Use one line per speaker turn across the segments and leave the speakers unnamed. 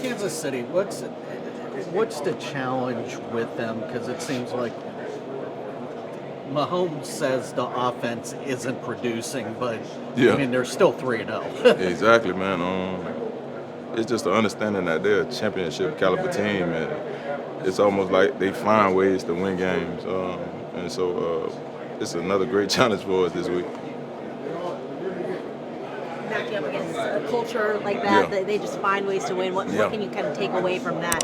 Kansas City, what's the challenge with them? Because it seems like Mahomes says the offense isn't producing, but
Yeah.
I mean they're still 3-0.
Exactly, man. It's just the understanding that they're a championship caliber team, and it's almost like they find ways to win games. And so it's another great challenge for us this week.
Matching up against a culture like that,
Yeah.
they just find ways to win. What can you kind of take away from that,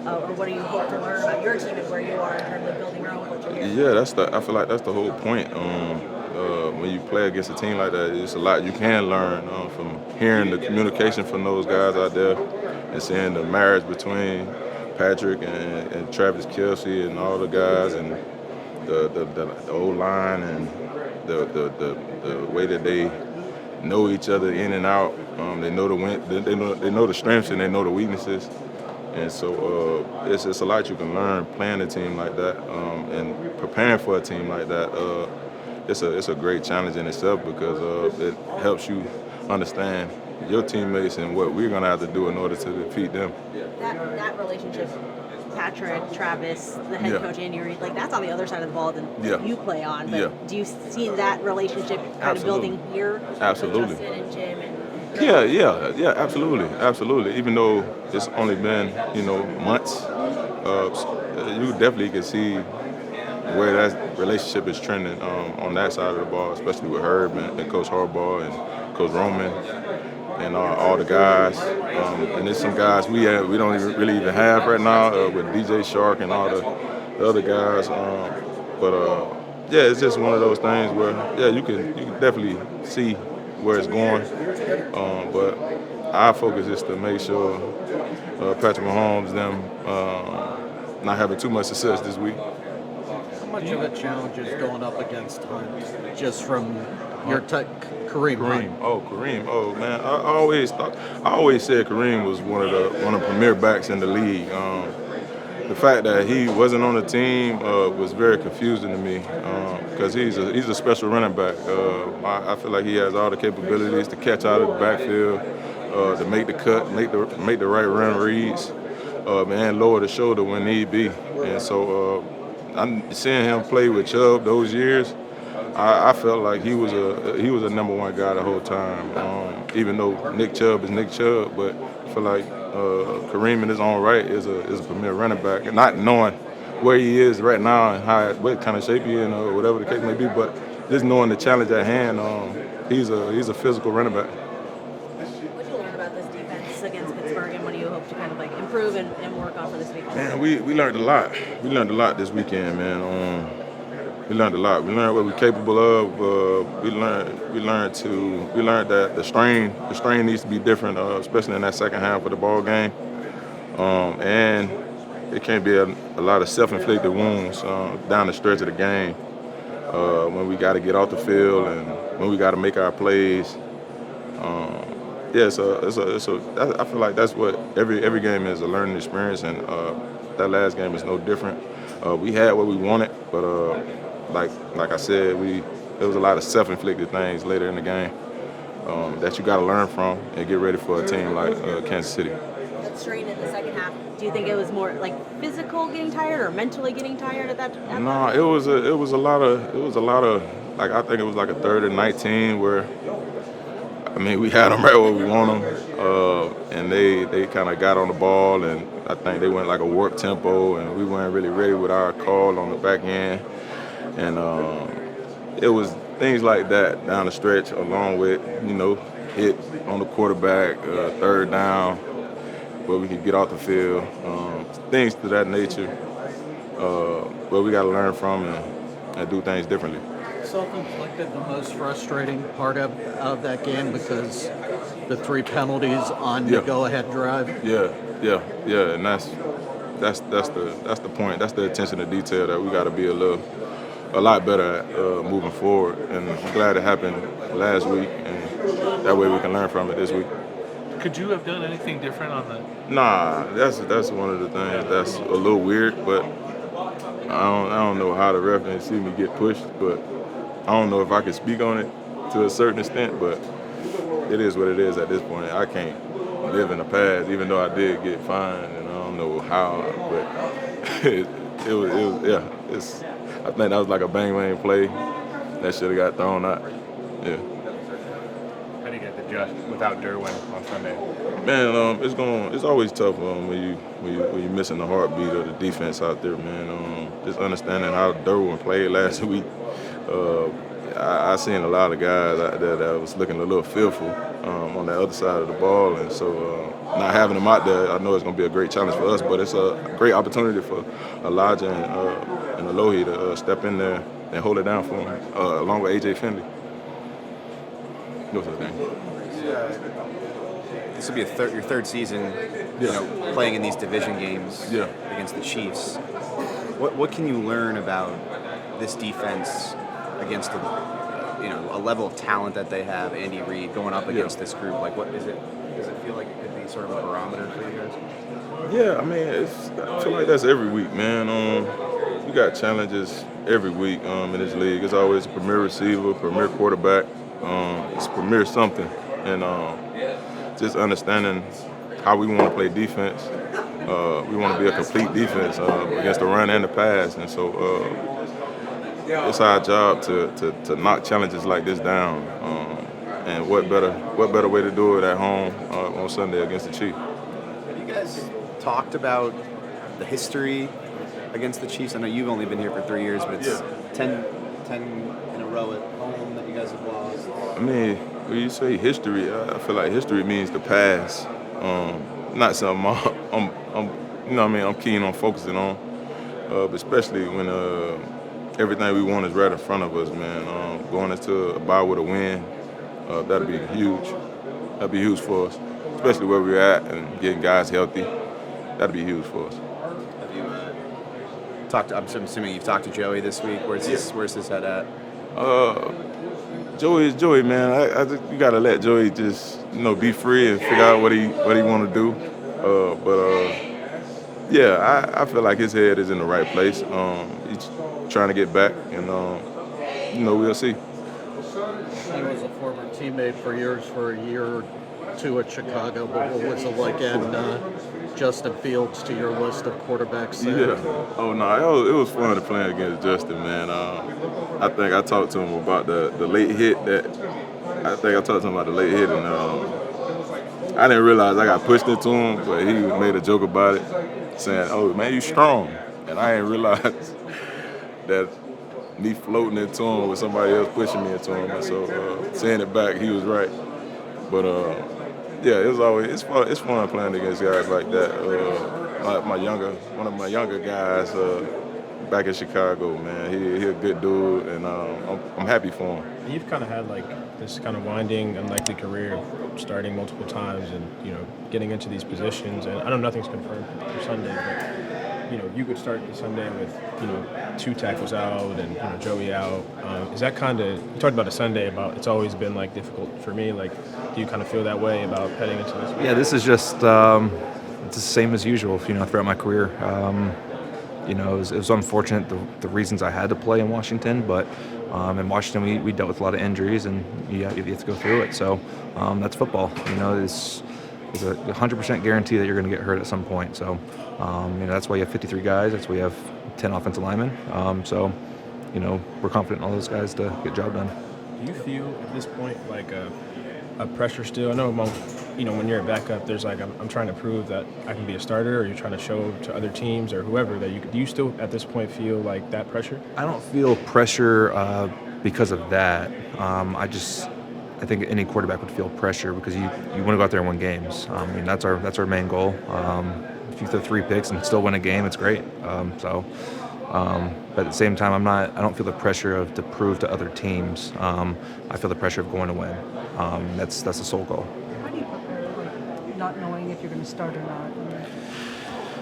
or what do you hope to learn about your team and where you are in terms of building your own culture here?
Yeah, I feel like that's the whole point. When you play against a team like that, it's a lot you can learn from hearing the communication from those guys out there and seeing the marriage between Patrick and Travis Kelce and all the guys and the old line and the way that they know each other in and out. They know the they know the strengths and they know the weaknesses. And so it's a lot you can learn playing a team like that and preparing for a team like that. It's a great challenge in itself because it helps you understand your teammates and what we're going to have to do in order to defeat them.
That relationship, Patrick, Travis, the head coach, Andy Reid, like that's on the other side of the ball than you play on. But do you see that relationship kind of building here?
Absolutely.
With Justin and Jim and
Yeah, absolutely. Even though it's only been, months, you definitely can see where that relationship is trending on that side of the ball, especially with Herb and Coach Harbaugh and Coach Roman and all the guys. And there's some guys we don't really even have right now with DJ Shark and all the other guys. It's just one of those things where you can definitely see where it's going. But our focus is to make sure Patrick Mahomes them not having too much success this week.
How much of a challenge is going up against Hunt just from your Kareem Hunt?
Kareem. Oh man, I always said Kareem was one of the premier backs in the league. The fact that he wasn't on the team was very confusing to me because he's a special running back. I feel like he has all the capabilities to catch out of the backfield, to make the cut, make the right run reads, and lower the shoulder when need be. And so I'm seeing him play with Chubb those years. I felt like he was a number one guy the whole time. Even though Nick Chubb is Nick Chubb, but I feel like Kareem in his own right is a premier running back, and not knowing where he is right now and what kind of shape he in or whatever the case may be, but just knowing the challenge at hand, he's a physical running back.
what did you learn about this defense against Pittsburgh, and what do you hope to kind of like improve and work on for this weekend?
Man, we learned a lot. We learned a lot this weekend, man. We learned a lot. We learned what we're capable of. We learned that the strain needs to be different, especially in that second half of the ball game. And it can't be a lot of self-inflicted wounds down the stretch of the game when we got to get off the field and when we got to make our plays. I feel like that's what every game is, a learning experience, and that last game is no different. We had what we wanted, but like I said, there was a lot of self-inflicted things later in the game that you got to learn from and get ready for a team like Kansas City.
That strain in the second half, do you think it was more like physical getting tired or mentally getting tired at that?
No, it was a lot of like, I think it was like a third and 19 where, I mean, we had them right where we want them, and they kind of got on the ball, and I think they went like a warp tempo, and we weren't really ready with our call on the back end. And it was things like that down the stretch, along with, hit on the quarterback, third down, where we could get off the field, things to that nature, where we got to learn from and do things differently.
Self-inflicted, the most frustrating part of that game because the 3 penalties on the go-ahead drive.
Yeah, and that's the point. That's the attention to detail that we got to be a lot better at moving forward. And I'm glad it happened last week, and that way we can learn from it this week.
Could you have done anything different on the?
Nah, that's one of the things that's a little weird, but I don't know how the ref didn't see me get pushed, but I don't know if I can speak on it to a certain extent, but it is what it is at this point. I can't live in the past, even though I did get fined, and I don't know how, but it was yeah. I think that was like a bang play that should have got thrown out. Yeah.
How do you get adjust without Derwin on Sunday?
Man, it's always tough when you're missing the heartbeat of the defense out there, man. Just understanding how Derwin played last week. I seen a lot of guys out there that was looking a little fearful on the other side of the ball, and so not having him out there, I know it's going to be a great challenge for us, but it's a great opportunity for Elijah and Alohi to step in there and hold it down for him, along with AJ Finley. What's his name?
This will be your third season, playing in these division games against the Chiefs. What can you learn about this defense against a level of talent that they have? Andy Reid going up against this group, like what is it? Does it feel like it could be sort of a barometer for you guys?
Yeah, I mean, I feel like that's every week, man. You got challenges every week in this league. It's always a premier receiver, premier quarterback. It's premier something, and just understanding how we want to play defense. We want to be a complete defense against the run and the pass, and so it's our job to knock challenges like this down. And what better way to do it at home on Sunday against the Chiefs?
Have you guys talked about the history against the Chiefs? I know you've only been here for 3 years, but it's 10 in a row at home that you guys have lost.
I mean, when you say history, I feel like history means the past. Not something I'm keen on focusing on, but especially when everything we want is right in front of us, man. Going into a bye with a win, that'd be huge. That'd be huge for us, especially where we're at and getting guys healthy. That'd be huge for us.
Have you talked? I'm assuming you've talked to Joey this week. Where's his head at?
Joey is Joey, man. I just, you gotta let Joey just be free and figure out what he want to do. Yeah, I feel like his head is in the right place. He's trying to get back, and we'll see.
He was a former teammate for years, for a year or two at Chicago. But what was it like adding Justin Fields to your list of quarterbacks there?
Yeah. Oh no, it was fun to play against Justin, man. I think I talked to him about the late hit and I didn't realize I got pushed into him, but he made a joke about it, saying, "Oh man, you strong," and I didn't realize that me floating into him with somebody else pushing me into him. And so saying it back, he was right. But yeah, it's fun playing against guys like that. One of my younger guys back in Chicago, man. He a good dude, and I'm happy for him.
You've kind of had like this kind of winding, unlikely career, starting multiple times, and getting into these positions. And I know nothing's confirmed for Sunday, but you could start the Sunday with 2 tackles out and Joey out. Is that kind of, you talked about a Sunday, about it's always been like difficult for me. Like, do you kind of feel that way about heading into this week?
Yeah, this is just it's the same as usual. Throughout my career. It was unfortunate the reasons I had to play in Washington, but in Washington we dealt with a lot of injuries, and you have to go through it. So that's football. It's a 100% guarantee that you're going to get hurt at some point. So that's why you have 53 guys. That's why you have 10 offensive linemen. So we're confident in all those guys to get the job done.
Do you feel at this point like a pressure still? I know among when you're a backup, there's like I'm trying to prove that I can be a starter, or you're trying to show to other teams or whoever that do you still at this point feel like that pressure?
I don't feel pressure because of that. I think any quarterback would feel pressure because you want to go out there and win games. That's our main goal. If you throw 3 picks and still win a game, it's great. But at the same time, I don't feel the pressure to prove to other teams. I feel the pressure of going to win. That's the sole goal.
How do you prepare for not knowing if you're going to start or not?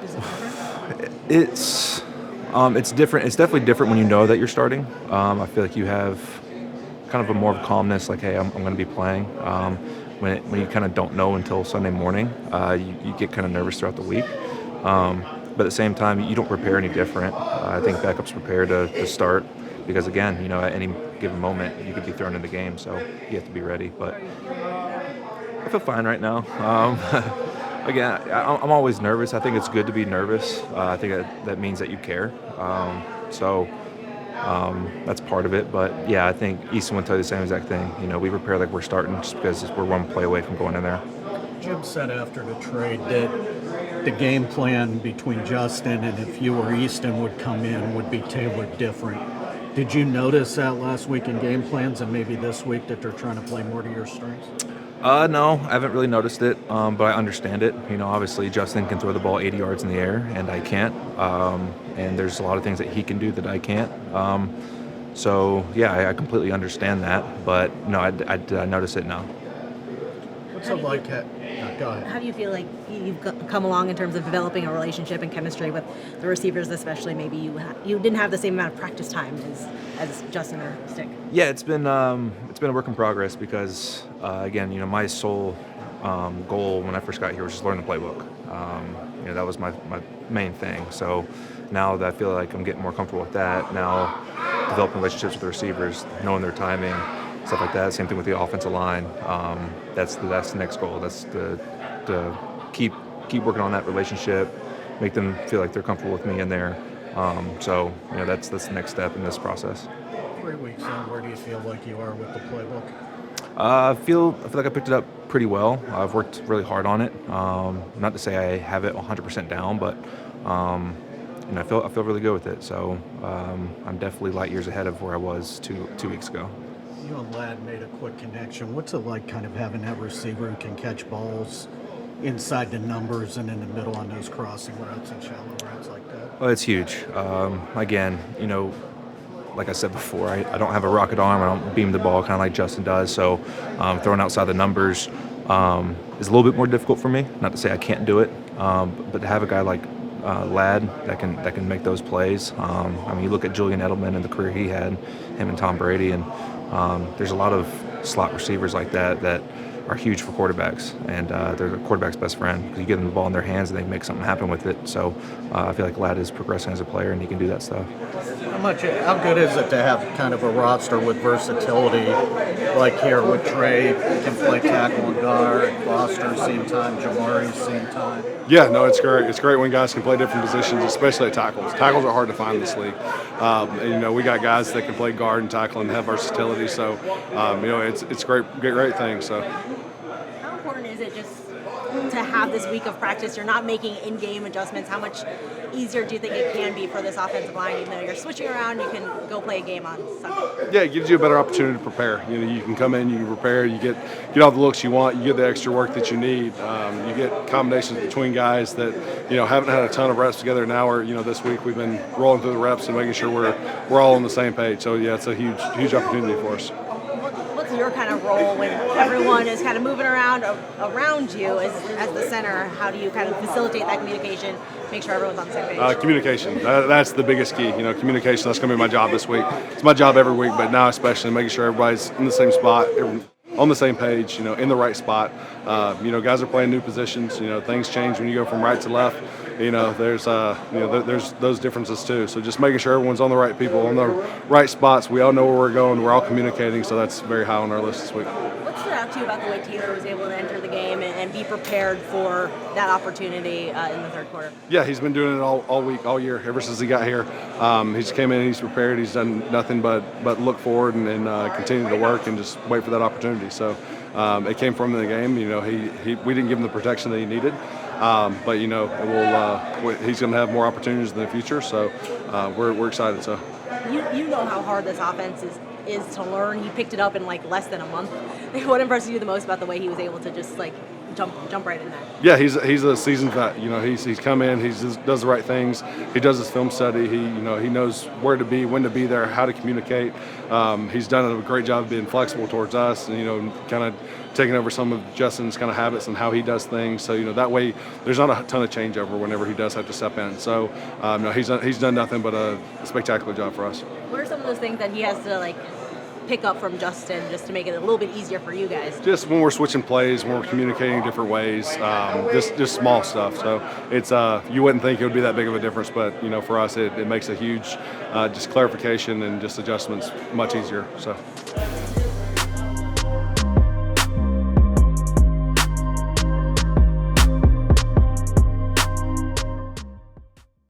Is it different?
It's different. It's definitely different when you know that you're starting. I feel like you have kind of a more of calmness, like, hey, I'm going to be playing. When you kind of don't know until Sunday morning, you get kind of nervous throughout the week. But at the same time, you don't prepare any different. I think backups prepare to start because, again, at any given moment, you could be thrown in the game, so you have to be ready. But I feel fine right now. Again, I'm always nervous. I think it's good to be nervous. I think that means that you care. That's part of it. But yeah, I think Easton would tell you the same exact thing. We prepare like we're starting just because we're one play away from going in there.
Jim said after the trade that the game plan between Justin and if you or Easton would come in would be tailored different. Did you notice that last week in game plans and maybe this week that they're trying to play more to your strengths?
No, I haven't really noticed it, but I understand it. Obviously Justin can throw the ball 80 yards in the air, and I can't. And there's a lot of things that he can do that I can't. I completely understand that. But no, I notice it now.
What's it like? Go ahead.
How do you feel like you've come along in terms of developing a relationship and chemistry with the receivers, especially? Maybe you didn't have the same amount of practice time as Justin or Stick.
Yeah, it's been a work in progress because again, my sole goal when I first got here was just learn the playbook. That was my main thing. So now that I feel like I'm getting more comfortable with that, now developing relationships with the receivers, knowing their timing, stuff like that. Same thing with the offensive line. That's the next goal. That's to keep working on that relationship, make them feel like they're comfortable with me in there. That's the next step in this process.
3 weeks in, where do you feel like you are with the playbook?
I feel like I picked it up pretty well. I've worked really hard on it. Not to say I have it 100% down, but I feel really good with it. So I'm definitely light years ahead of where I was two weeks ago.
You and Ladd made a quick connection. What's it like kind of having that receiver who can catch balls inside the numbers and in the middle on those crossing routes and shallow routes like that?
Well, it's huge. Again, like I said before, I don't have a rocket arm. I don't beam the ball kind of like Justin does. So throwing outside the numbers is a little bit more difficult for me. Not to say I can't do it, but to have a guy like Ladd that can make those plays. You look at Julian Edelman and the career he had, him and Tom Brady, and there's a lot of slot receivers like that are huge for quarterbacks, and they're the quarterback's best friend because you give them the ball in their hands and they make something happen with it. So I feel like Ladd is progressing as a player and he can do that stuff.
How good is it to have kind of a roster with versatility like here with Trey, can play tackle and guard, Foster same time, Jamari same time?
Yeah, no, it's great. It's great when guys can play different positions, especially at tackles. Tackles are hard to find in this league. We got guys that can play guard and tackle and have versatility. So, it's great thing. So,
how important is it just to have this week of practice? You're not making in-game adjustments. How much easier do you think it can be for this offensive line? Even though you're switching around, you can go play a game on Sunday.
Yeah, it gives you a better opportunity to prepare. You can come in, you can prepare, you get all the looks you want, you get the extra work that you need. You get combinations between guys that haven't had a ton of reps together. Now, this week we've been rolling through the reps and making sure we're all on the same page. So yeah, it's a huge opportunity for us.
What's your kind of role when everyone is kind of moving around you as the center? How do you kind of facilitate that communication, make sure everyone's on the same page?
Communication. That's the biggest key. Communication. That's going to be my job this week. It's my job every week, but now especially making sure everybody's in the same spot, on the same page, in the right spot. Guys are playing new positions. Things change when you go from right to left. There's those differences too. So just making sure everyone's on the right people, on the right spots. We all know where we're going. We're all communicating. So that's very high on our list this week.
What stood out to you about the way Taylor was able to enter the game and be prepared for that opportunity in the third quarter?
Yeah, he's been doing it all week, all year, ever since he got here. He just came in, he's prepared. He's done nothing but look forward and continue to work and just wait for that opportunity. So it came from the game. We didn't give him the protection that he needed. But he's going to have more opportunities in the future, so we're excited. So
you know how hard this offense is to learn. He picked it up in less than a month. What impressed you the most about the way he was able to just jump right in there? Yeah,
he's a seasoned vet. He's come in, he does the right things. He does his film study. He knows where to be, when to be there, how to communicate. He's done a great job of being flexible towards us, and kind of taking over some of Justin's kind of habits and how he does things. So that way there's not a ton of changeover whenever he does have to step in. So he's done nothing but a spectacular job for us.
What are some of those things that he has to pick up from Justin just to make it a little bit easier for you guys?
Just when we're switching plays, when we're communicating different ways, just small stuff. So it's you wouldn't think it would be that big of a difference, but for us it makes a huge just clarification and just adjustments much easier. So.